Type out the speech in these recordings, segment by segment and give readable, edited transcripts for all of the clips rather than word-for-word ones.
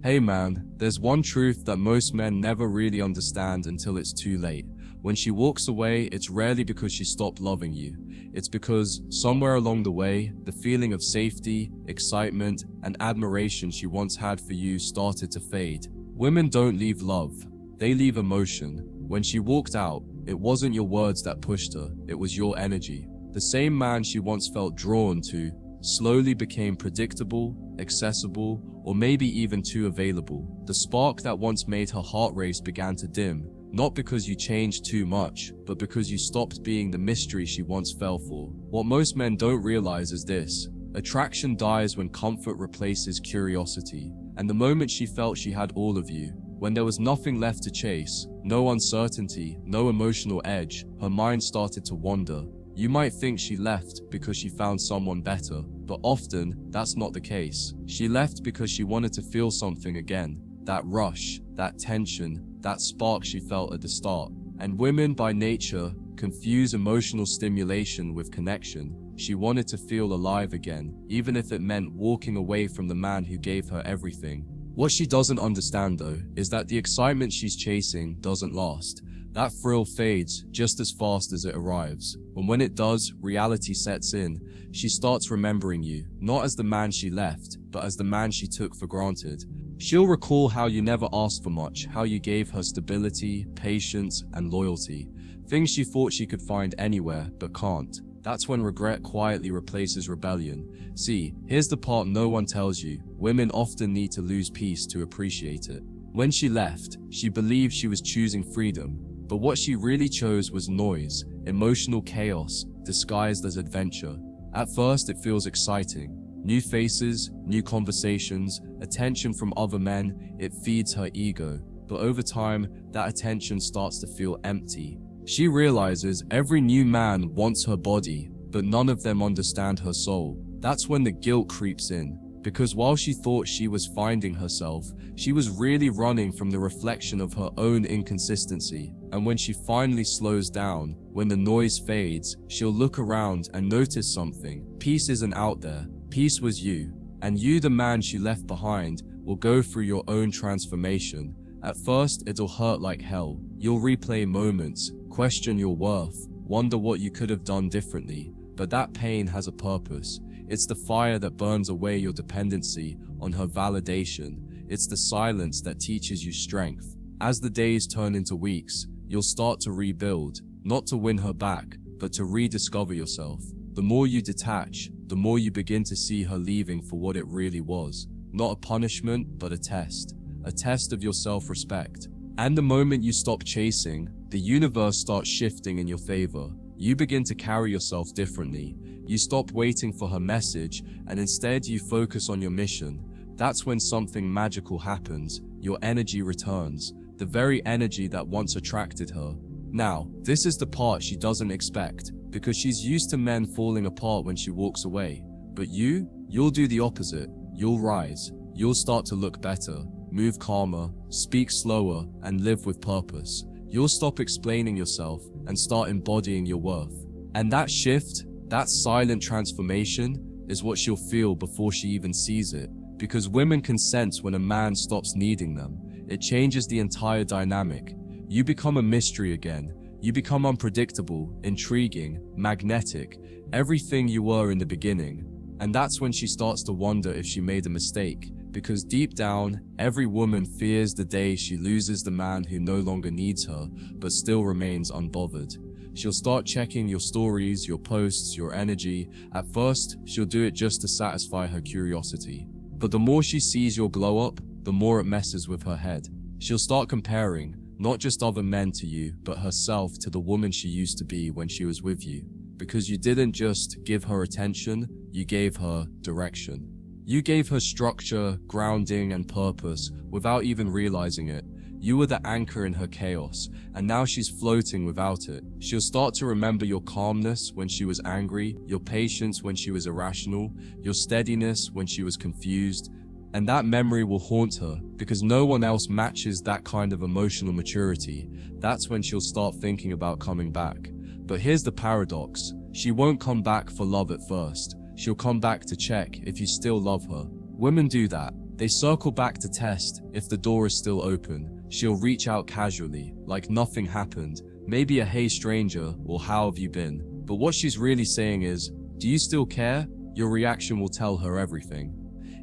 Hey man, there's one truth that most men never really understand until it's too late. When she walks away, it's rarely because she stopped loving you. It's because, somewhere along the way, the feeling of safety, excitement, and admiration she once had for you started to fade. Women don't leave love, they leave emotion. When she walked out, it wasn't your words that pushed her, it was your energy. The same man she once felt drawn to slowly became predictable, accessible, or maybe even too available. The spark that once made her heart race began to dim, not because you changed too much, but because you stopped being the mystery she once fell for. What most men don't realize is this: attraction dies when comfort replaces curiosity. And the moment she felt she had all of you, when there was nothing left to chase, no uncertainty, no emotional edge, her mind started to wander. You might think she left because she found someone better, but often that's not the case. She left because she wanted to feel something again. That rush, that tension, that spark she felt at the start. And women by nature confuse emotional stimulation with connection. She wanted to feel alive again, even if it meant walking away from the man who gave her everything. What she doesn't understand though, is that the excitement she's chasing doesn't last. That thrill fades just as fast as it arrives. And when it does, reality sets in. She starts remembering you, not as the man she left, but as the man she took for granted. She'll recall how you never asked for much, how you gave her stability, patience, and loyalty. Things she thought she could find anywhere, but can't. That's when regret quietly replaces rebellion. See, here's the part no one tells you. Women often need to lose peace to appreciate it. When she left, she believed she was choosing freedom. But what she really chose was noise, emotional chaos, disguised as adventure. At first, it feels exciting. New faces, new conversations, attention from other men, it feeds her ego. But over time, that attention starts to feel empty. She realizes every new man wants her body, but none of them understand her soul. That's when the guilt creeps in. Because while she thought she was finding herself, she was really running from the reflection of her own inconsistency. And when she finally slows down, when the noise fades, she'll look around and notice something. Peace isn't out there. Peace was you. And you, the man she left behind, will go through your own transformation. At first, it'll hurt like hell. You'll replay moments, question your worth, wonder what you could have done differently. But that pain has a purpose. It's the fire that burns away your dependency on her validation. It's the silence that teaches you strength. As the days turn into weeks, you'll start to rebuild, not to win her back, but to rediscover yourself. The more you detach, the more you begin to see her leaving for what it really was. Not a punishment, but a test of your self-respect. And the moment you stop chasing, the universe starts shifting in your favor. You begin to carry yourself differently. You stop waiting for her message, and instead you focus on your mission. That's when something magical happens. Your energy returns, the very energy that once attracted her. Now, this is the part she doesn't expect, because she's used to men falling apart when she walks away. But you'll do the opposite. You'll rise. You'll start to look better, move calmer, speak slower, and live with purpose. You'll stop explaining yourself and start embodying your worth. And that shift, that silent transformation, is what she'll feel before she even sees it. Because women can sense when a man stops needing them. It changes the entire dynamic. You become a mystery again. You become unpredictable, intriguing, magnetic, everything you were in the beginning. And that's when she starts to wonder if she made a mistake. Because deep down, every woman fears the day she loses the man who no longer needs her, but still remains unbothered. She'll start checking your stories, your posts, your energy. At first, she'll do it just to satisfy her curiosity. But the more she sees your glow up, the more it messes with her head. She'll start comparing, not just other men to you, but herself to the woman she used to be when she was with you. Because you didn't just give her attention, you gave her direction. You gave her structure, grounding, and purpose without even realizing it. You were the anchor in her chaos, and now she's floating without it. She'll start to remember your calmness when she was angry, your patience when she was irrational, your steadiness when she was confused. And that memory will haunt her, because no one else matches that kind of emotional maturity. That's when she'll start thinking about coming back. But here's the paradox. She won't come back for love at first. She'll come back to check if you still love her. Women do that. They circle back to test if the door is still open. She'll reach out casually, like nothing happened, maybe a "hey stranger" or "how have you been?" But what she's really saying is, "Do you still care?" Your reaction will tell her everything.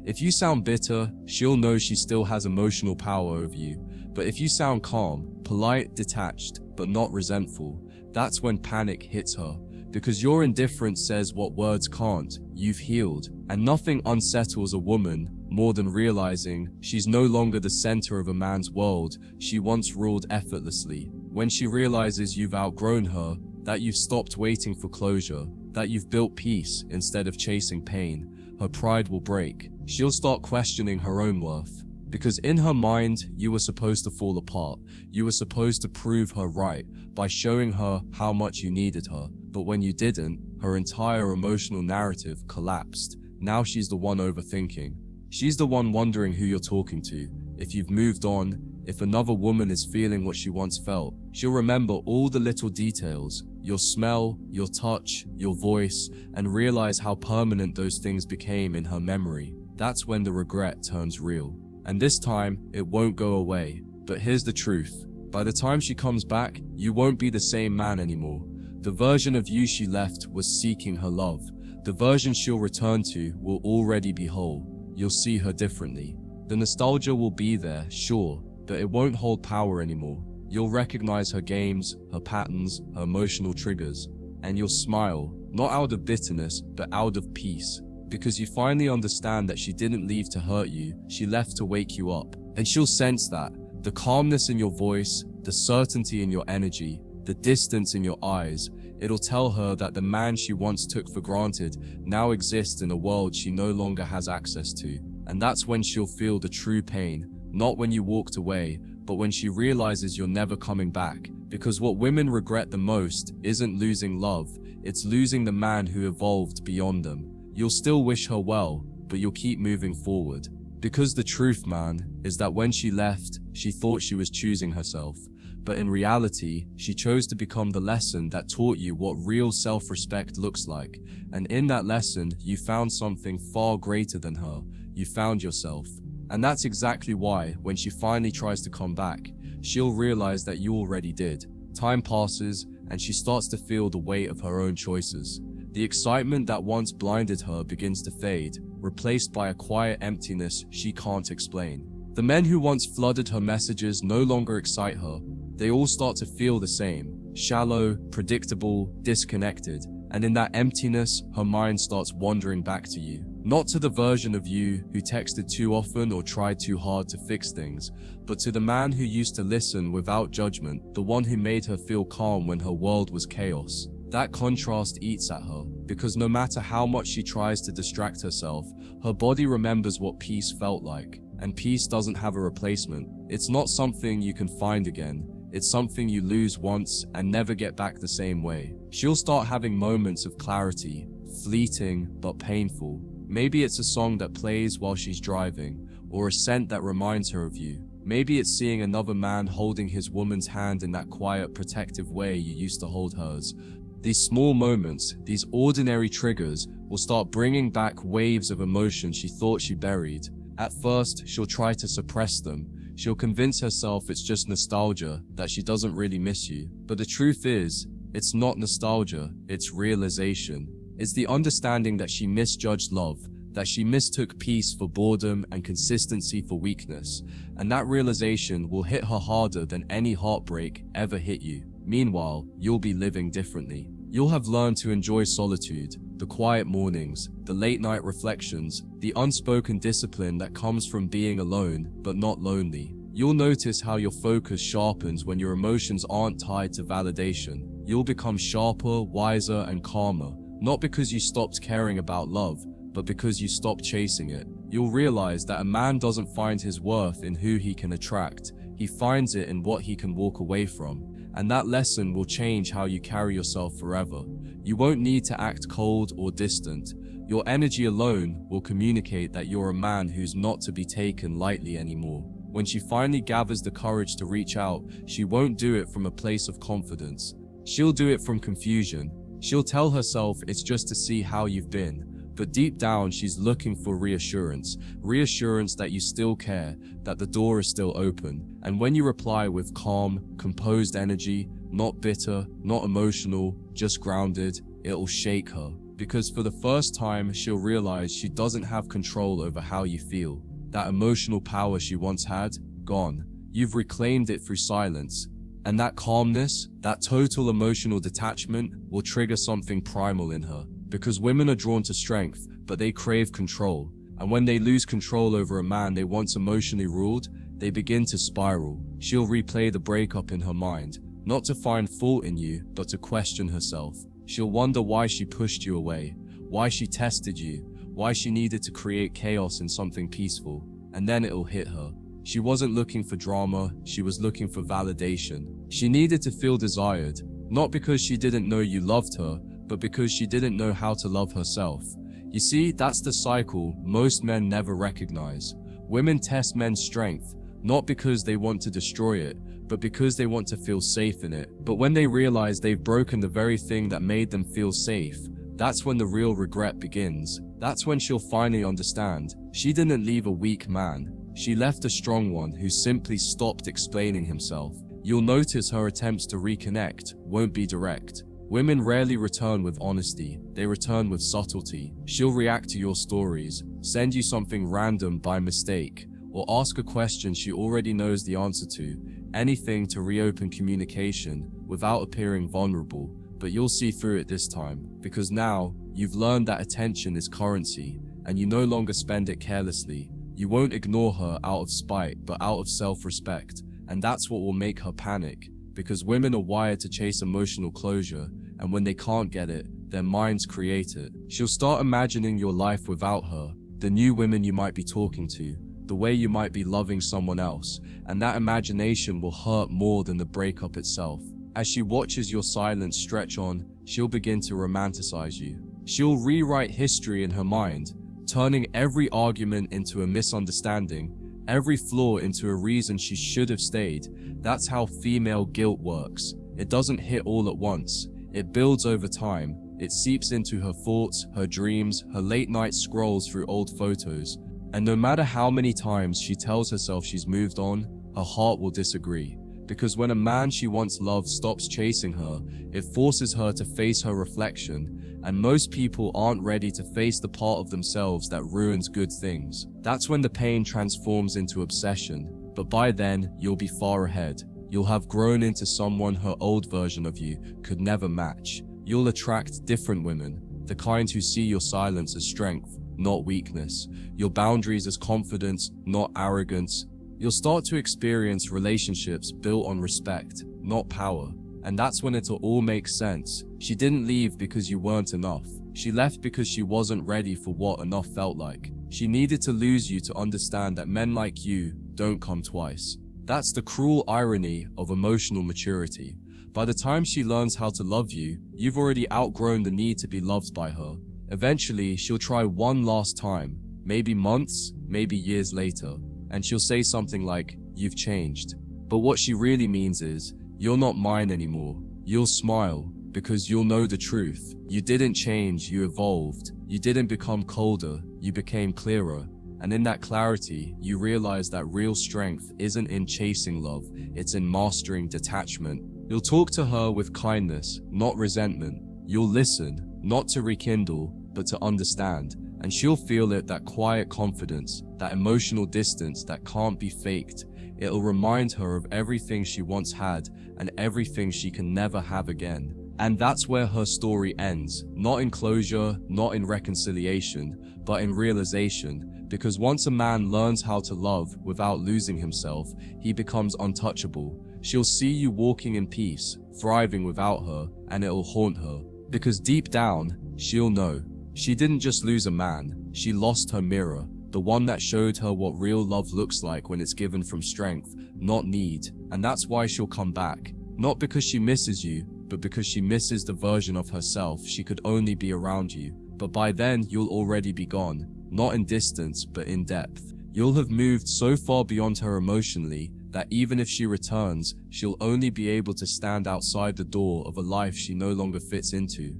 If you sound bitter, she'll know she still has emotional power over you. But if you sound calm, polite, detached, but not resentful, that's when panic hits her. Because your indifference says what words can't, you've healed. And nothing unsettles a woman more than realizing she's no longer the center of a man's world she once ruled effortlessly. When she realizes you've outgrown her, that you've stopped waiting for closure, that you've built peace instead of chasing pain, her pride will break. She'll start questioning her own worth. Because in her mind, you were supposed to fall apart. You were supposed to prove her right by showing her how much you needed her. But when you didn't, her entire emotional narrative collapsed. Now she's the one overthinking. She's the one wondering who you're talking to, if you've moved on, if another woman is feeling what she once felt. She'll remember all the little details, your smell, your touch, your voice, and realize how permanent those things became in her memory. That's when the regret turns real. And this time, it won't go away. But here's the truth. By the time she comes back, you won't be the same man anymore. The version of you she left was seeking her love. The version she'll return to will already be whole. You'll see her differently. The nostalgia will be there, sure, but it won't hold power anymore. You'll recognize her games, her patterns, her emotional triggers, and you'll smile, not out of bitterness, but out of peace. Because you finally understand that she didn't leave to hurt you, she left to wake you up. And she'll sense that. The calmness in your voice, the certainty in your energy, the distance in your eyes. It'll tell her that the man she once took for granted now exists in a world she no longer has access to. And that's when she'll feel the true pain, not when you walked away, but when she realizes you're never coming back. Because what women regret the most isn't losing love, it's losing the man who evolved beyond them. You'll still wish her well, but you'll keep moving forward. Because the truth, man, is that when she left, she thought she was choosing herself. But in reality, she chose to become the lesson that taught you what real self-respect looks like. And in that lesson, you found something far greater than her. You found yourself. And that's exactly why, when she finally tries to come back, she'll realize that you already did. Time passes, and she starts to feel the weight of her own choices. The excitement that once blinded her begins to fade, replaced by a quiet emptiness she can't explain. The men who once flooded her messages no longer excite her. They all start to feel the same, shallow, predictable, disconnected. And in that emptiness, her mind starts wandering back to you. Not to the version of you who texted too often or tried too hard to fix things, but to the man who used to listen without judgment, the one who made her feel calm when her world was chaos. That contrast eats at her, because no matter how much she tries to distract herself, her body remembers what peace felt like. And peace doesn't have a replacement. It's not something you can find again. It's something you lose once and never get back the same way. She'll start having moments of clarity, fleeting but painful. Maybe it's a song that plays while she's driving, or a scent that reminds her of you. Maybe it's seeing another man holding his woman's hand in that quiet, protective way you used to hold hers. These small moments, these ordinary triggers, will start bringing back waves of emotion she thought she buried. At first, she'll try to suppress them. She'll convince herself it's just nostalgia, that she doesn't really miss you. But the truth is, it's not nostalgia, it's realization. It's the understanding that she misjudged love, that she mistook peace for boredom and consistency for weakness. And that realization will hit her harder than any heartbreak ever hit you. Meanwhile, you'll be living differently. You'll have learned to enjoy solitude, the quiet mornings, the late-night reflections, the unspoken discipline that comes from being alone, but not lonely. You'll notice how your focus sharpens when your emotions aren't tied to validation. You'll become sharper, wiser, and calmer, not because you stopped caring about love, but because you stopped chasing it. You'll realize that a man doesn't find his worth in who he can attract. He finds it in what he can walk away from. And that lesson will change how you carry yourself forever. You won't need to act cold or distant. Your energy alone will communicate that you're a man who's not to be taken lightly anymore. When she finally gathers the courage to reach out, she won't do it from a place of confidence. She'll do it from confusion. She'll tell herself it's just to see how you've been. But deep down, she's looking for reassurance. Reassurance that you still care, that the door is still open. And when you reply with calm, composed energy, not bitter, not emotional, just grounded, it'll shake her. Because for the first time, she'll realize she doesn't have control over how you feel. That emotional power she once had, gone. You've reclaimed it through silence. And that calmness, that total emotional detachment, will trigger something primal in her. Because women are drawn to strength, but they crave control. And when they lose control over a man they once emotionally ruled, they begin to spiral. She'll replay the breakup in her mind, not to find fault in you, but to question herself. She'll wonder why she pushed you away, why she tested you, why she needed to create chaos in something peaceful. And then it'll hit her. She wasn't looking for drama, she was looking for validation. She needed to feel desired, not because she didn't know you loved her, but because she didn't know how to love herself. You see, that's the cycle most men never recognize. Women test men's strength, not because they want to destroy it, but because they want to feel safe in it. But when they realize they've broken the very thing that made them feel safe, that's when the real regret begins. That's when she'll finally understand. She didn't leave a weak man. She left a strong one who simply stopped explaining himself. You'll notice her attempts to reconnect won't be direct. Women rarely return with honesty, they return with subtlety. She'll react to your stories, send you something random by mistake, or ask a question she already knows the answer to, anything to reopen communication without appearing vulnerable. But you'll see through it this time, because now you've learned that attention is currency, and you no longer spend it carelessly. You won't ignore her out of spite, but out of self-respect, and that's what will make her panic. Because women are wired to chase emotional closure, and when they can't get it, their minds create it. She'll start imagining your life without her, the new women you might be talking to, the way you might be loving someone else, and that imagination will hurt more than the breakup itself. As she watches your silence stretch on, she'll begin to romanticize you. She'll rewrite history in her mind, turning every argument into a misunderstanding, every flaw into a reason she should have stayed. That's how female guilt works. It doesn't hit all at once. It builds over time. It seeps into her thoughts, her dreams, her late night scrolls through old photos. And no matter how many times she tells herself she's moved on, her heart will disagree. Because when a man she once loved stops chasing her, it forces her to face her reflection. And most people aren't ready to face the part of themselves that ruins good things. That's when the pain transforms into obsession. But by then, you'll be far ahead. You'll have grown into someone her old version of you could never match. You'll attract different women, the kind who see your silence as strength, not weakness, your boundaries as confidence, not arrogance. You'll start to experience relationships built on respect, not power. And that's when it'll all make sense. She didn't leave because you weren't enough. She left because she wasn't ready for what enough felt like. She needed to lose you to understand that men like you don't come twice. That's the cruel irony of emotional maturity. By the time she learns how to love you, you've already outgrown the need to be loved by her. Eventually, she'll try one last time, maybe months, maybe years later, and she'll say something like, "You've changed." But what she really means is, "You're not mine anymore." You'll smile, because you'll know the truth. You didn't change, you evolved. You didn't become colder, you became clearer. And in that clarity, you realize that real strength isn't in chasing love, it's in mastering detachment. You'll talk to her with kindness, not resentment. You'll listen, not to rekindle, but to understand. And she'll feel it, that quiet confidence, that emotional distance that can't be faked. It'll remind her of everything she once had and everything she can never have again. And that's where her story ends, not in closure, not in reconciliation, but in realization. Because once a man learns how to love without losing himself, he becomes untouchable. She'll see you walking in peace, thriving without her, and it'll haunt her. Because deep down, she'll know. She didn't just lose a man, she lost her mirror, the one that showed her what real love looks like when it's given from strength, not need. And that's why she'll come back. Not because she misses you, but because she misses the version of herself she could only be around you. But by then, you'll already be gone. Not in distance, but in depth. You'll have moved so far beyond her emotionally that even if she returns, she'll only be able to stand outside the door of a life she no longer fits into.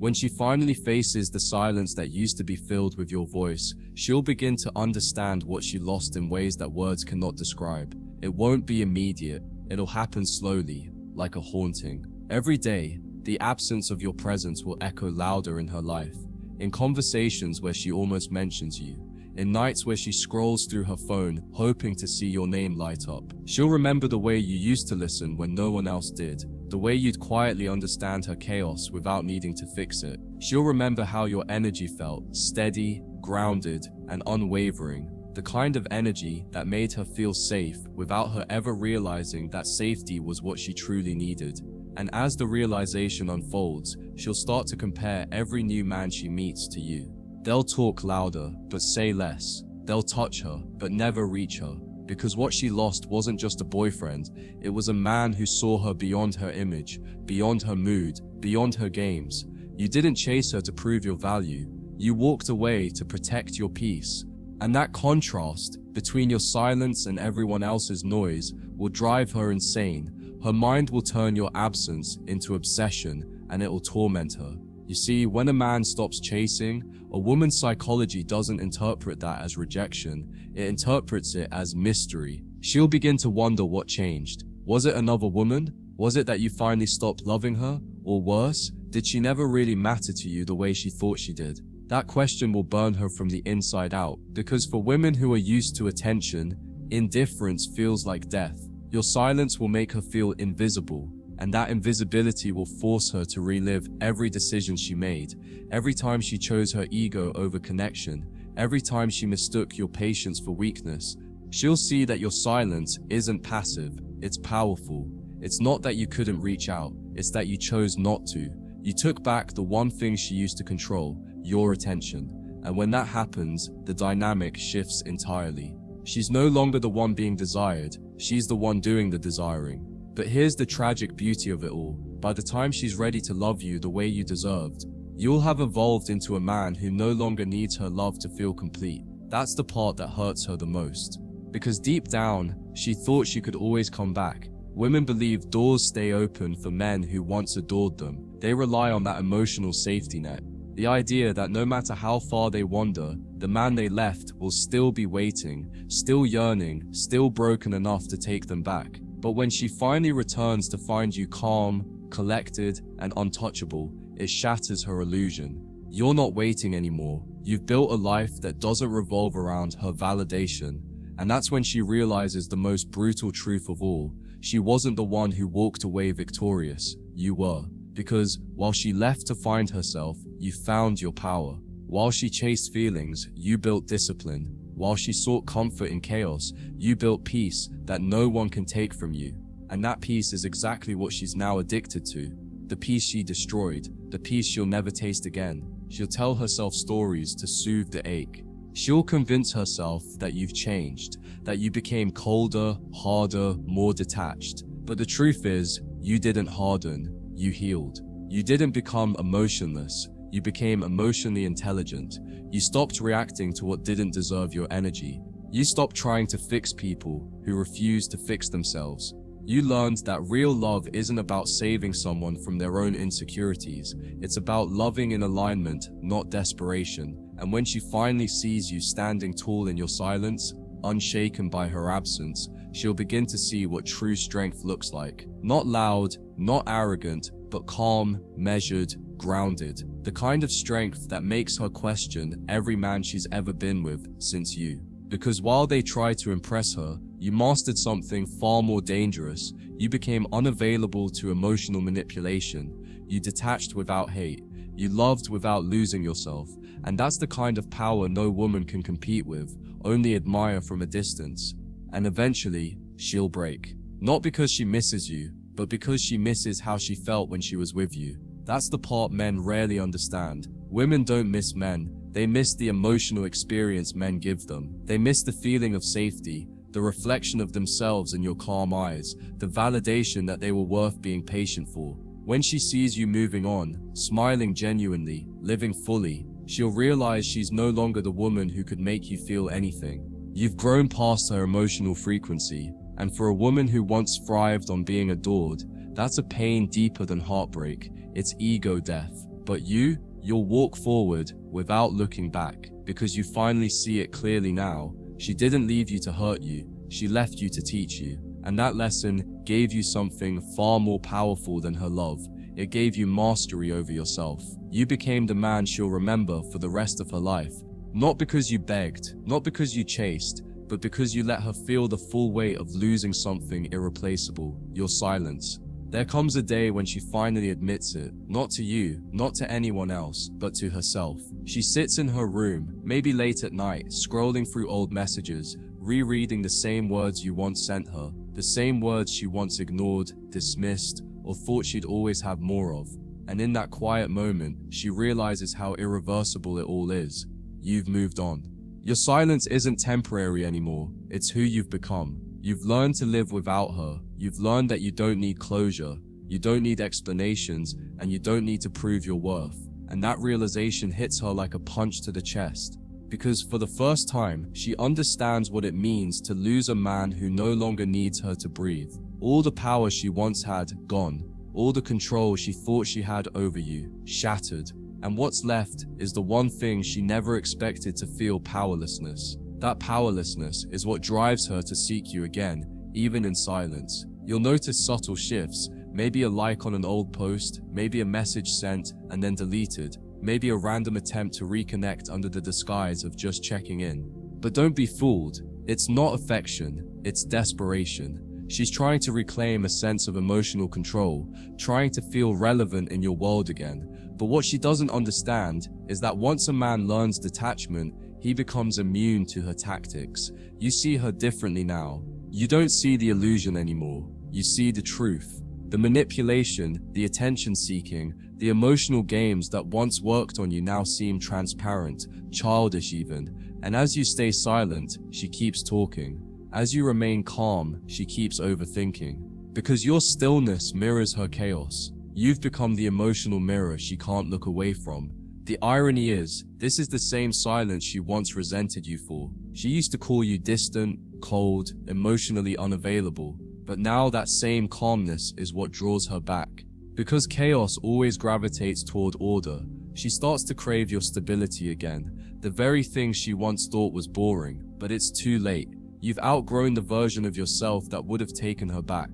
When she finally faces the silence that used to be filled with your voice, she'll begin to understand what she lost in ways that words cannot describe. It won't be immediate, it'll happen slowly, like a haunting. Every day, the absence of your presence will echo louder in her life. In conversations where she almost mentions you, in nights where she scrolls through her phone, hoping to see your name light up. She'll remember the way you used to listen when no one else did, the way you'd quietly understand her chaos without needing to fix it. She'll remember how your energy felt, steady, grounded, and unwavering. The kind of energy that made her feel safe without her ever realizing that safety was what she truly needed. And as the realization unfolds, she'll start to compare every new man she meets to you. They'll talk louder, but say less. They'll touch her, but never reach her. Because what she lost wasn't just a boyfriend, it was a man who saw her beyond her image, beyond her mood, beyond her games. You didn't chase her to prove your value. You walked away to protect your peace. And that contrast between your silence and everyone else's noise will drive her insane. Her mind will turn your absence into obsession, and it will torment her. You see, when a man stops chasing, a woman's psychology doesn't interpret that as rejection, it interprets it as mystery. She'll begin to wonder what changed. Was it another woman? Was it that you finally stopped loving her? Or worse, did she never really matter to you the way she thought she did? That question will burn her from the inside out, because for women who are used to attention, indifference feels like death. Your silence will make her feel invisible. And that invisibility will force her to relive every decision she made, every time she chose her ego over connection, every time she mistook your patience for weakness. She'll see that your silence isn't passive, it's powerful. It's not that you couldn't reach out, it's that you chose not to. You took back the one thing she used to control, your attention. And when that happens, the dynamic shifts entirely. She's no longer the one being desired, she's the one doing the desiring. But here's the tragic beauty of it all. By the time she's ready to love you the way you deserved, you'll have evolved into a man who no longer needs her love to feel complete. That's the part that hurts her the most. Because deep down, she thought she could always come back. Women believe doors stay open for men who once adored them. They rely on that emotional safety net. The idea that no matter how far they wander, the man they left will still be waiting, still yearning, still broken enough to take them back. But when she finally returns to find you calm, collected, and untouchable, it shatters her illusion. You're not waiting anymore. You've built a life that doesn't revolve around her validation. And that's when she realizes the most brutal truth of all. She wasn't the one who walked away victorious. You were. Because while she left to find herself, you found your power. While she chased feelings, you built discipline. While she sought comfort in chaos, you built peace that no one can take from you. And that peace is exactly what she's now addicted to. The peace she destroyed, the peace she'll never taste again. She'll tell herself stories to soothe the ache. She'll convince herself that you've changed, that you became colder, harder, more detached. But the truth is, you didn't harden, you healed. You didn't become emotionless, you became emotionally intelligent. You stopped reacting to what didn't deserve your energy. You stopped trying to fix people who refused to fix themselves. You learned that real love isn't about saving someone from their own insecurities. It's about loving in alignment, not desperation. And when she finally sees you standing tall in your silence, unshaken by her absence, she'll begin to see what true strength looks like. Not loud, not arrogant, but calm, measured, grounded. The kind of strength that makes her question every man she's ever been with since you. Because while they tried to impress her, you mastered something far more dangerous. You became unavailable to emotional manipulation. You detached without hate. You loved without losing yourself. And that's the kind of power no woman can compete with, only admire from a distance. And eventually, she'll break. Not because she misses you, but because she misses how she felt when she was with you. That's the part men rarely understand. Women don't miss men. They miss the emotional experience men give them. They miss the feeling of safety, the reflection of themselves in your calm eyes, the validation that they were worth being patient for. When she sees you moving on, smiling genuinely, living fully, she'll realize she's no longer the woman who could make you feel anything. You've grown past her emotional frequency, and for a woman who once thrived on being adored, that's a pain deeper than heartbreak. It's ego death. But you'll walk forward without looking back, because you finally see it clearly now. She didn't leave you to hurt you, she left you to teach you. And that lesson gave you something far more powerful than her love. It gave you mastery over yourself. You became the man she'll remember for the rest of her life. Not because you begged, not because you chased, but because you let her feel the full weight of losing something irreplaceable, your silence. There comes a day when she finally admits it, not to you, not to anyone else, but to herself. She sits in her room, maybe late at night, scrolling through old messages, rereading the same words you once sent her, the same words she once ignored, dismissed, or thought she'd always have more of. And in that quiet moment, she realizes how irreversible it all is. You've moved on. Your silence isn't temporary anymore, it's who you've become. You've learned to live without her. You've learned that you don't need closure, you don't need explanations, and you don't need to prove your worth. And that realization hits her like a punch to the chest. Because for the first time, she understands what it means to lose a man who no longer needs her to breathe. All the power she once had, gone. All the control she thought she had over you, shattered. And what's left is the one thing she never expected to feel: powerlessness. That powerlessness is what drives her to seek you again, even in silence. You'll notice subtle shifts, maybe a like on an old post, maybe a message sent and then deleted, maybe a random attempt to reconnect under the disguise of just checking in. But don't be fooled, it's not affection, it's desperation. She's trying to reclaim a sense of emotional control, trying to feel relevant in your world again. But what she doesn't understand is that once a man learns detachment, he becomes immune to her tactics. You see her differently now. You don't see the illusion anymore. You see the truth. The manipulation, the attention-seeking, the emotional games that once worked on you now seem transparent, childish even. And as you stay silent, she keeps talking. As you remain calm, she keeps overthinking. Because your stillness mirrors her chaos. You've become the emotional mirror she can't look away from. The irony is, this is the same silence she once resented you for. She used to call you distant, cold, emotionally unavailable. But now that same calmness is what draws her back. Because chaos always gravitates toward order, she starts to crave your stability again. The very thing she once thought was boring, but it's too late. You've outgrown the version of yourself that would have taken her back.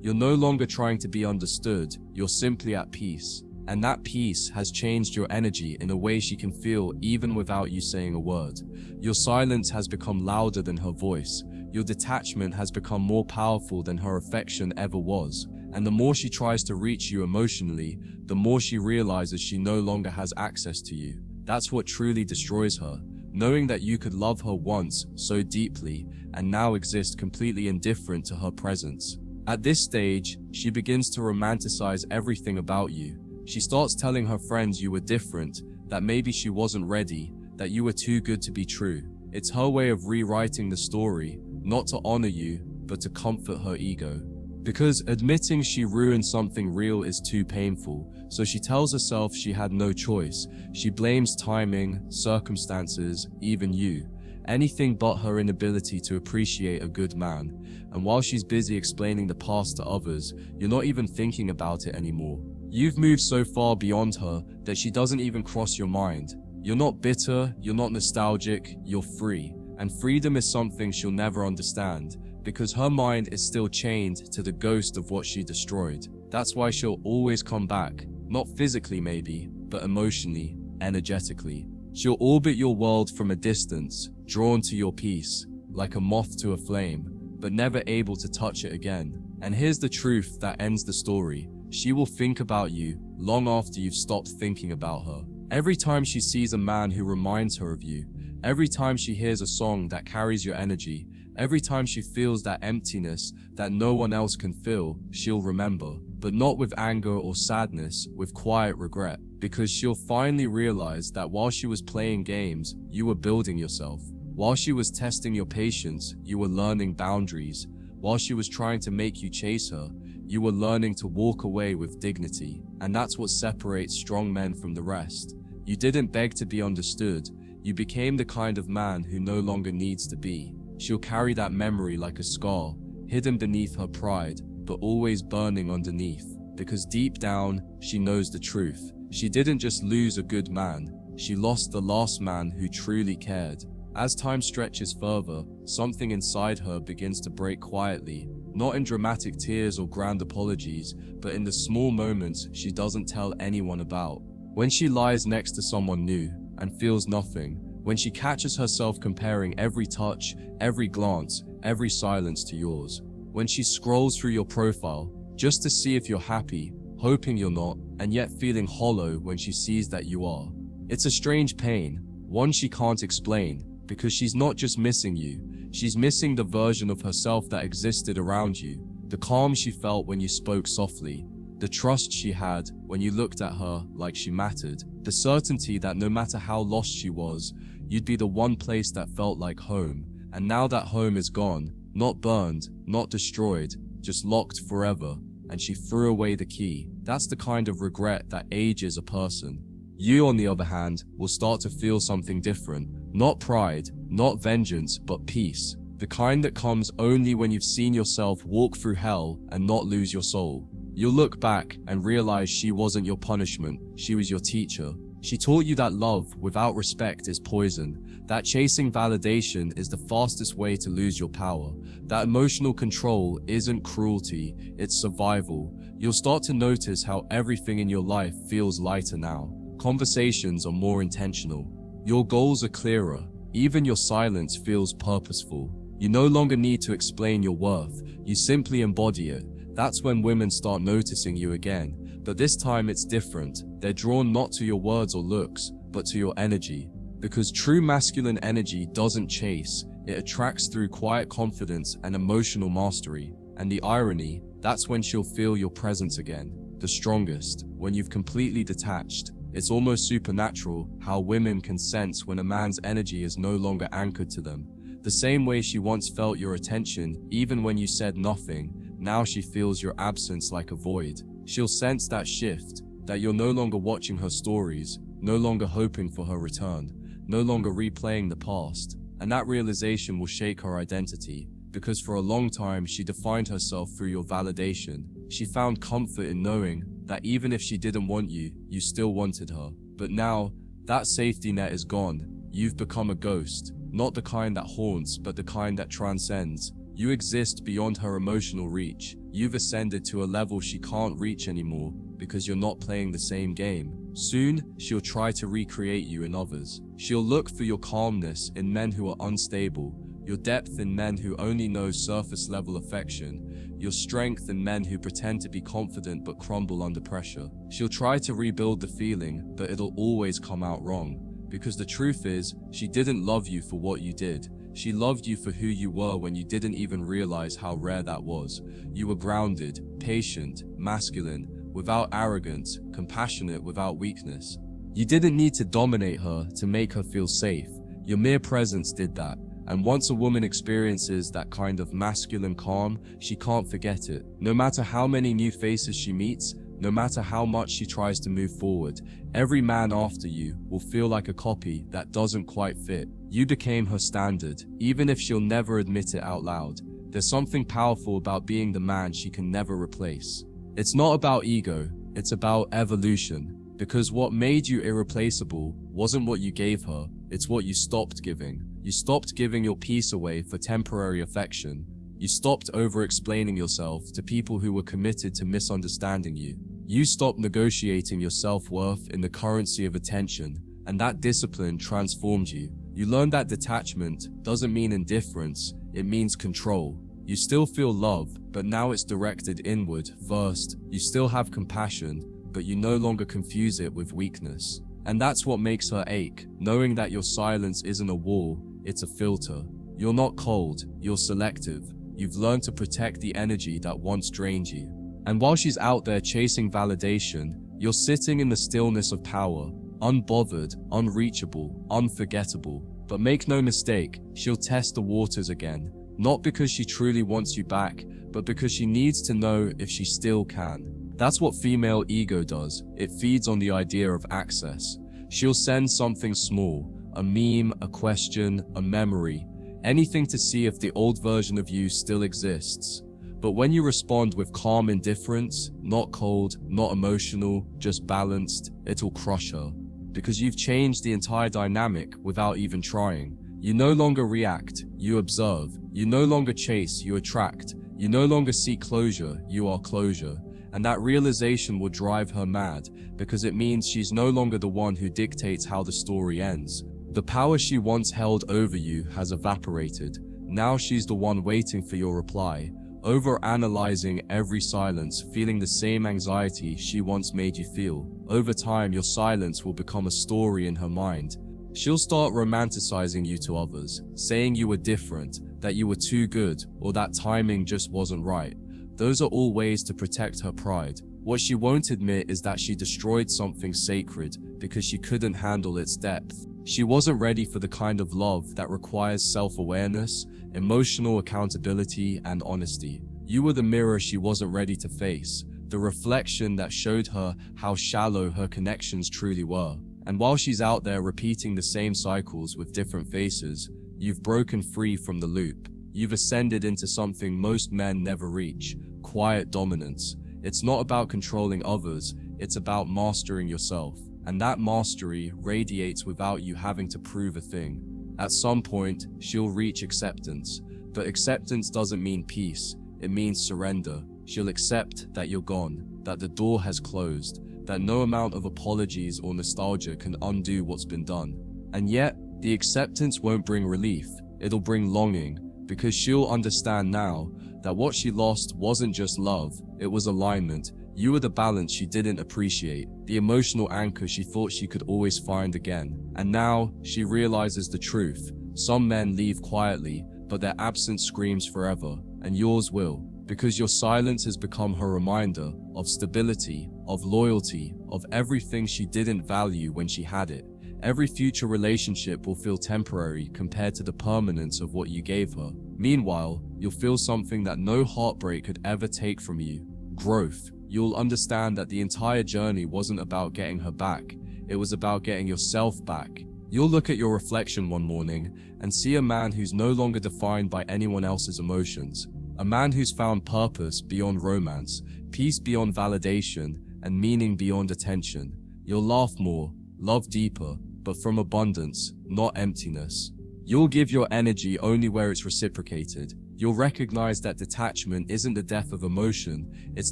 You're no longer trying to be understood, you're simply at peace. And that peace has changed your energy in a way she can feel even without you saying a word. Your silence has become louder than her voice. Your detachment has become more powerful than her affection ever was. And the more she tries to reach you emotionally, the more she realizes she no longer has access to you. That's what truly destroys her. Knowing that you could love her once so deeply and now exist completely indifferent to her presence. At this stage, she begins to romanticize everything about you. She starts telling her friends you were different, that maybe she wasn't ready, that you were too good to be true. It's her way of rewriting the story, not to honor you, but to comfort her ego. Because admitting she ruined something real is too painful, so she tells herself she had no choice. She blames timing, circumstances, even you. Anything but her inability to appreciate a good man. And while she's busy explaining the past to others, you're not even thinking about it anymore. You've moved so far beyond her that she doesn't even cross your mind. You're not bitter, you're not nostalgic, you're free. And freedom is something she'll never understand, because her mind is still chained to the ghost of what she destroyed. That's why she'll always come back, not physically maybe, but emotionally, energetically. She'll orbit your world from a distance, drawn to your peace, like a moth to a flame, but never able to touch it again. And here's the truth that ends the story. She will think about you long after you've stopped thinking about her. Every time she sees a man who reminds her of you, every time she hears a song that carries your energy, every time she feels that emptiness that no one else can fill, she'll remember. But not with anger or sadness, with quiet regret. Because she'll finally realize that while she was playing games, you were building yourself. While she was testing your patience, you were learning boundaries. While she was trying to make you chase her, you were learning to walk away with dignity. And that's what separates strong men from the rest. You didn't beg to be understood. You became the kind of man who no longer needs to be. She'll carry that memory like a scar, hidden beneath her pride, but always burning underneath. Because deep down, she knows the truth. She didn't just lose a good man, she lost the last man who truly cared. As time stretches further, something inside her begins to break quietly, not in dramatic tears or grand apologies, but in the small moments she doesn't tell anyone about. When she lies next to someone new and feels nothing, when she catches herself comparing every touch, every glance, every silence to yours, when she scrolls through your profile just to see if you're happy, hoping you're not, and yet feeling hollow when she sees that you are. It's a strange pain, one she can't explain, because she's not just missing you, she's missing the version of herself that existed around you, the calm she felt when you spoke softly, the trust she had when you looked at her like she mattered, the certainty that no matter how lost she was, you'd be the one place that felt like home. And now that home is gone, not burned, not destroyed, just locked forever, and she threw away the key. That's the kind of regret that ages a person. You, on the other hand, will start to feel something different. Not pride, not vengeance, but peace. The kind that comes only when you've seen yourself walk through hell and not lose your soul. You'll look back and realize she wasn't your punishment, she was your teacher. She taught you that love without respect is poison, that chasing validation is the fastest way to lose your power, that emotional control isn't cruelty, it's survival. You'll start to notice how everything in your life feels lighter now. Conversations are more intentional. Your goals are clearer. Even your silence feels purposeful. You no longer need to explain your worth. You simply embody it. That's when women start noticing you again. But this time it's different. They're drawn not to your words or looks, but to your energy. Because true masculine energy doesn't chase. It attracts through quiet confidence and emotional mastery. And the irony, that's when she'll feel your presence again. The strongest, when you've completely detached. It's almost supernatural how women can sense when a man's energy is no longer anchored to them. The same way she once felt your attention, even when you said nothing, now she feels your absence like a void. She'll sense that shift, that you're no longer watching her stories, no longer hoping for her return, no longer replaying the past. And that realization will shake her identity, because for a long time she defined herself through your validation. She found comfort in knowing that even if she didn't want you, you still wanted her. But now, that safety net is gone. You've become a ghost, not the kind that haunts, but the kind that transcends. You exist beyond her emotional reach. You've ascended to a level she can't reach anymore because you're not playing the same game. Soon, she'll try to recreate you in others. She'll look for your calmness in men who are unstable, your depth in men who only know surface-level affection, your strength in men who pretend to be confident but crumble under pressure. She'll try to rebuild the feeling, but it'll always come out wrong. Because the truth is, she didn't love you for what you did. She loved you for who you were when you didn't even realize how rare that was. You were grounded, patient, masculine, without arrogance, compassionate without weakness. You didn't need to dominate her to make her feel safe. Your mere presence did that. And once a woman experiences that kind of masculine calm, she can't forget it. No matter how many new faces she meets, no matter how much she tries to move forward, every man after you will feel like a copy that doesn't quite fit. You became her standard, even if she'll never admit it out loud. There's something powerful about being the man she can never replace. It's not about ego, it's about evolution. Because what made you irreplaceable wasn't what you gave her, it's what you stopped giving. You stopped giving your peace away for temporary affection. You stopped over-explaining yourself to people who were committed to misunderstanding you. You stopped negotiating your self-worth in the currency of attention, and that discipline transformed you. You learned that detachment doesn't mean indifference, it means control. You still feel love, but now it's directed inward first. You still have compassion, but you no longer confuse it with weakness. And that's what makes her ache, knowing that your silence isn't a wall, it's a filter. You're not cold, you're selective. You've learned to protect the energy that once drained you. And while she's out there chasing validation, you're sitting in the stillness of power, unbothered, unreachable, unforgettable. But make no mistake, she'll test the waters again. Not because she truly wants you back, but because she needs to know if she still can. That's what female ego does. It feeds on the idea of access. She'll send something small, a meme, a question, a memory, anything to see if the old version of you still exists. But when you respond with calm indifference, not cold, not emotional, just balanced, it'll crush her. Because you've changed the entire dynamic without even trying. You no longer react, you observe. You no longer chase, you attract. You no longer seek closure, you are closure. And that realization will drive her mad, because it means she's no longer the one who dictates how the story ends. The power she once held over you has evaporated. Now she's the one waiting for your reply, over-analyzing every silence, feeling the same anxiety she once made you feel. Over time, your silence will become a story in her mind. She'll start romanticizing you to others, saying you were different, that you were too good, or that timing just wasn't right. Those are all ways to protect her pride. What she won't admit is that she destroyed something sacred because she couldn't handle its depth. She wasn't ready for the kind of love that requires self-awareness, emotional accountability, and honesty. You were the mirror she wasn't ready to face, the reflection that showed her how shallow her connections truly were. And while she's out there repeating the same cycles with different faces, you've broken free from the loop. You've ascended into something most men never reach: quiet dominance. It's not about controlling others, it's about mastering yourself. And that mastery radiates without you having to prove a thing. At some point, she'll reach acceptance. But acceptance doesn't mean peace, it means surrender. She'll accept that you're gone, that the door has closed, that no amount of apologies or nostalgia can undo what's been done. And yet, the acceptance won't bring relief, it'll bring longing, because she'll understand now that what she lost wasn't just love, it was alignment. You were the balance she didn't appreciate, the emotional anchor she thought she could always find again. And now, she realizes the truth. Some men leave quietly, but their absence screams forever, and yours will. Because your silence has become her reminder of stability, of loyalty, of everything she didn't value when she had it. Every future relationship will feel temporary compared to the permanence of what you gave her. Meanwhile, you'll feel something that no heartbreak could ever take from you: growth. You'll understand that the entire journey wasn't about getting her back, it was about getting yourself back. You'll look at your reflection one morning and see a man who's no longer defined by anyone else's emotions. A man who's found purpose beyond romance, peace beyond validation, and meaning beyond attention. You'll laugh more, love deeper, but from abundance, not emptiness. You'll give your energy only where it's reciprocated. You'll recognize that detachment isn't the death of emotion, it's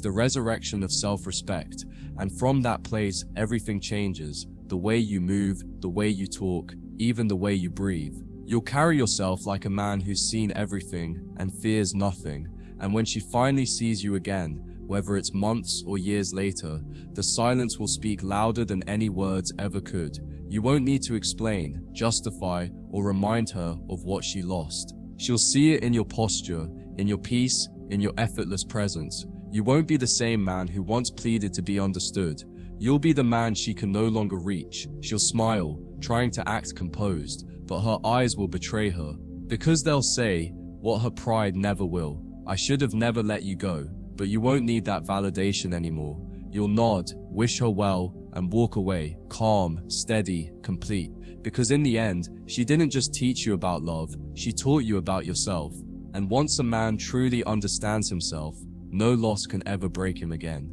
the resurrection of self-respect. And from that place, everything changes. The way you move, the way you talk, even the way you breathe. You'll carry yourself like a man who's seen everything and fears nothing. And when she finally sees you again, whether it's months or years later, the silence will speak louder than any words ever could. You won't need to explain, justify, or remind her of what she lost. She'll see it in your posture, in your peace, in your effortless presence. You won't be the same man who once pleaded to be understood. You'll be the man she can no longer reach. She'll smile, trying to act composed, but her eyes will betray her. Because they'll say, what her pride never will: I should have never let you go. But you won't need that validation anymore. You'll nod, wish her well, and walk away, calm, steady, complete. Because in the end, she didn't just teach you about love, she taught you about yourself. And once a man truly understands himself, no loss can ever break him again.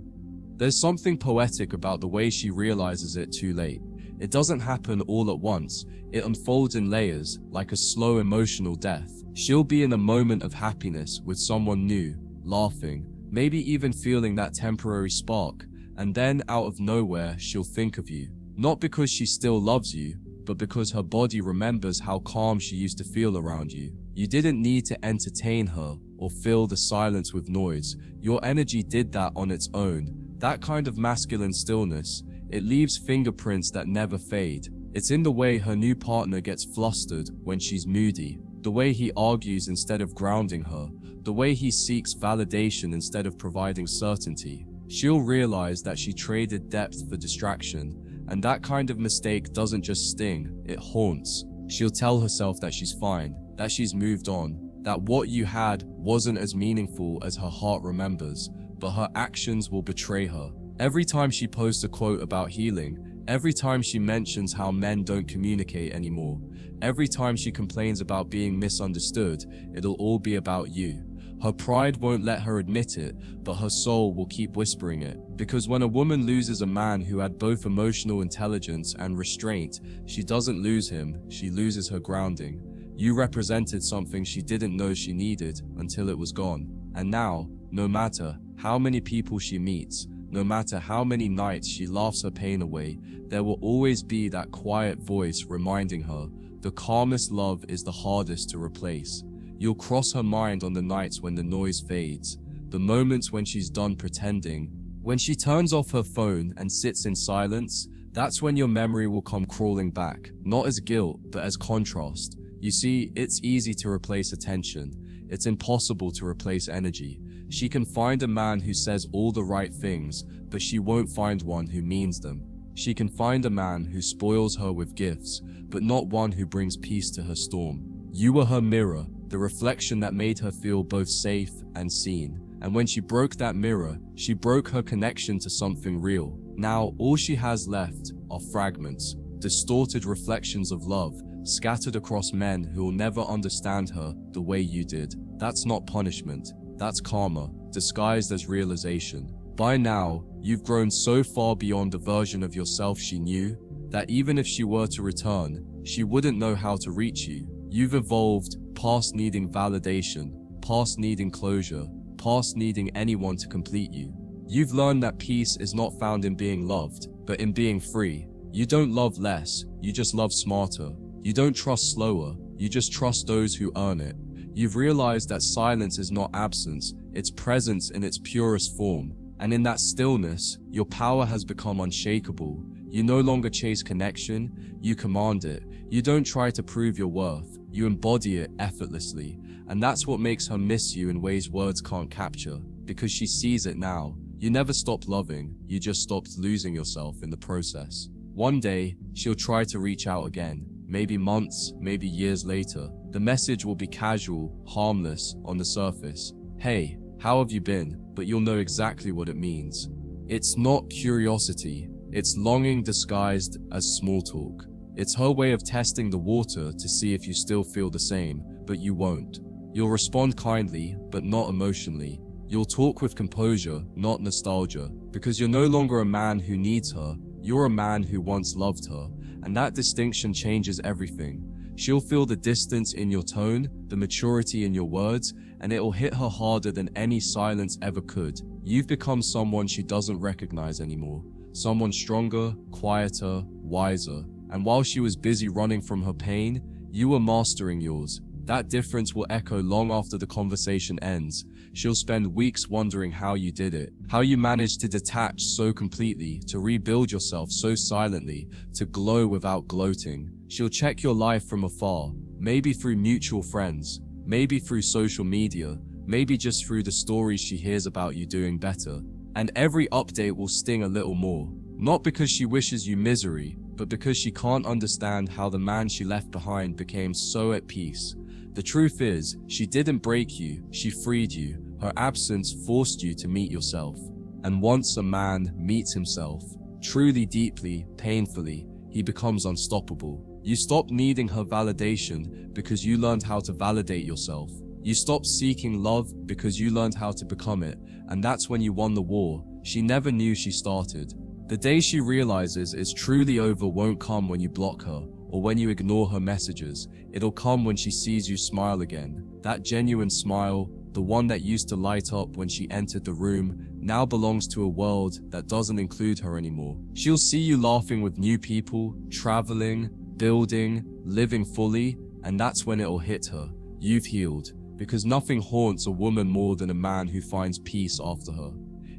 There's something poetic about the way she realizes it too late. It doesn't happen all at once, it unfolds in layers, like a slow emotional death. She'll be in a moment of happiness with someone new, laughing, maybe even feeling that temporary spark, and then out of nowhere she'll think of you. Not because she still loves you, but because her body remembers how calm she used to feel around you. You didn't need to entertain her or fill the silence with noise. Your energy did that on its own. That kind of masculine stillness, it leaves fingerprints that never fade. It's in the way her new partner gets flustered when she's moody, the way he argues instead of grounding her, the way he seeks validation instead of providing certainty. She'll realize that she traded depth for distraction, and that kind of mistake doesn't just sting, it haunts. She'll tell herself that she's fine, that she's moved on, that what you had wasn't as meaningful as her heart remembers, but her actions will betray her. Every time she posts a quote about healing, every time she mentions how men don't communicate anymore, every time she complains about being misunderstood, it'll all be about you. Her pride won't let her admit it, but her soul will keep whispering it. Because when a woman loses a man who had both emotional intelligence and restraint, she doesn't lose him, she loses her grounding. You represented something she didn't know she needed until it was gone. And now, no matter how many people she meets, no matter how many nights she laughs her pain away, there will always be that quiet voice reminding her, the calmest love is the hardest to replace. You'll cross her mind on the nights when the noise fades, the moments when she's done pretending. When she turns off her phone and sits in silence, that's when your memory will come crawling back, not as guilt, but as contrast. You see, it's easy to replace attention. It's impossible to replace energy. She can find a man who says all the right things, but she won't find one who means them. She can find a man who spoils her with gifts, but not one who brings peace to her storm. You were her mirror, the reflection that made her feel both safe and seen. And when she broke that mirror, she broke her connection to something real. Now, all she has left are fragments, distorted reflections of love, scattered across men who will never understand her the way you did. That's not punishment, that's karma, disguised as realization. By now, you've grown so far beyond the version of yourself she knew, that even if she were to return, she wouldn't know how to reach you. You've evolved past needing validation, past needing closure, past needing anyone to complete you. You've learned that peace is not found in being loved, but in being free. You don't love less, you just love smarter. You don't trust slower, you just trust those who earn it. You've realized that silence is not absence, it's presence in its purest form. And in that stillness, your power has become unshakable. You no longer chase connection, you command it. You don't try to prove your worth, you embody it effortlessly. And that's what makes her miss you in ways words can't capture, because she sees it now. You never stopped loving, you just stopped losing yourself in the process. One day, she'll try to reach out again, maybe months, maybe years later. The message will be casual, harmless, on the surface. Hey, how have you been? But you'll know exactly what it means. It's not curiosity, it's longing disguised as small talk. It's her way of testing the water to see if you still feel the same, but you won't. You'll respond kindly, but not emotionally. You'll talk with composure, not nostalgia, because you're no longer a man who needs her, you're a man who once loved her, and that distinction changes everything. She'll feel the distance in your tone, the maturity in your words, and it'll hit her harder than any silence ever could. You've become someone she doesn't recognize anymore, someone stronger, quieter, wiser. And while she was busy running from her pain, you were mastering yours. That difference will echo long after the conversation ends. She'll spend weeks wondering how you did it, how you managed to detach so completely, to rebuild yourself so silently, to glow without gloating. She'll check your life from afar, maybe through mutual friends, maybe through social media, maybe just through the stories she hears about you doing better. And every update will sting a little more, not because she wishes you misery, but because she can't understand how the man she left behind became so at peace. The truth is, she didn't break you, she freed you. Her absence forced you to meet yourself. And once a man meets himself, truly deeply, painfully, he becomes unstoppable. You stop needing her validation because you learned how to validate yourself. You stop seeking love because you learned how to become it. And that's when you won the war she never knew she started. The day she realizes it's truly over won't come when you block her or when you ignore her messages. It'll come when she sees you smile again. That genuine smile, the one that used to light up when she entered the room, now belongs to a world that doesn't include her anymore. She'll see you laughing with new people, traveling, building, living fully, and that's when it'll hit her. You've healed, because nothing haunts a woman more than a man who finds peace after her.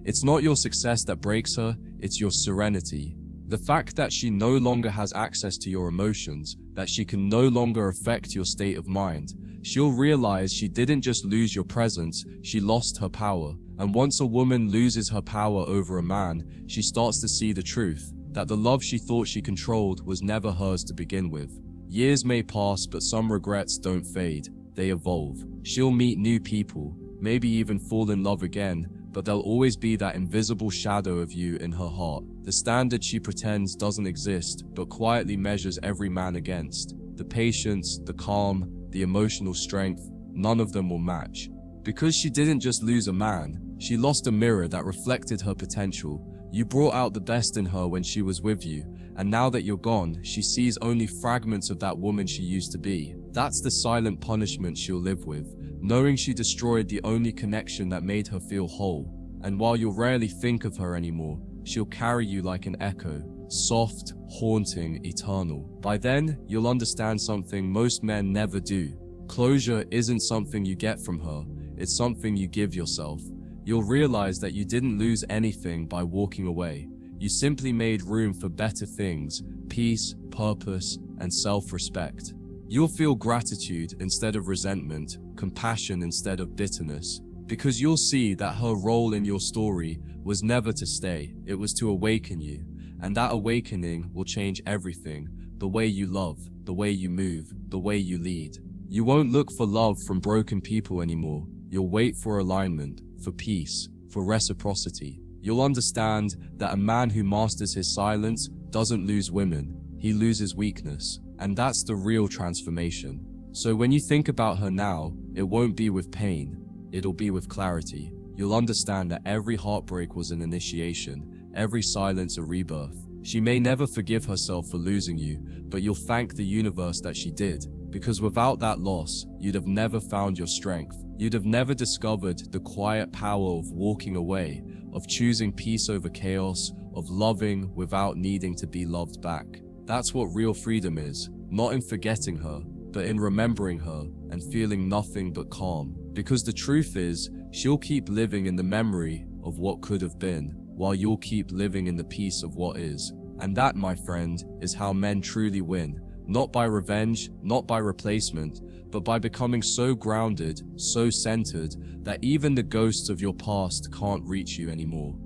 It's not your success that breaks her, it's your serenity. The fact that she no longer has access to your emotions, that she can no longer affect your state of mind. She'll realize she didn't just lose your presence, she lost her power. And once a woman loses her power over a man, she starts to see the truth, that the love she thought she controlled was never hers to begin with. Years may pass, but some regrets don't fade, they evolve. She'll meet new people, maybe even fall in love again, but there'll always be that invisible shadow of you in her heart. The standard she pretends doesn't exist, but quietly measures every man against. The patience, the calm, the emotional strength, none of them will match. Because she didn't just lose a man, she lost a mirror that reflected her potential. You brought out the best in her when she was with you, and now that you're gone, she sees only fragments of that woman she used to be. That's the silent punishment she'll live with, knowing she destroyed the only connection that made her feel whole. And while you'll rarely think of her anymore, she'll carry you like an echo, soft, haunting, eternal. By then, you'll understand something most men never do. Closure isn't something you get from her, it's something you give yourself. You'll realize that you didn't lose anything by walking away. You simply made room for better things, peace, purpose, and self-respect. You'll feel gratitude instead of resentment, compassion instead of bitterness, because you'll see that her role in your story was never to stay, it was to awaken you. And that awakening will change everything, the way you love, the way you move, the way you lead. You won't look for love from broken people anymore. You'll wait for alignment, for peace, for reciprocity. You'll understand that a man who masters his silence doesn't lose women, he loses weakness. And that's the real transformation. So when you think about her now, it won't be with pain, it'll be with clarity. You'll understand that every heartbreak was an initiation, every silence a rebirth. She may never forgive herself for losing you, but you'll thank the universe that she did. Because without that loss, you'd have never found your strength. You'd have never discovered the quiet power of walking away, of choosing peace over chaos, of loving without needing to be loved back. That's what real freedom is, not in forgetting her, but in remembering her and feeling nothing but calm. Because the truth is, she'll keep living in the memory of what could have been, while you'll keep living in the peace of what is. And that, my friend, is how men truly win. Not by revenge, not by replacement, but by becoming so grounded, so centered, that even the ghosts of your past can't reach you anymore.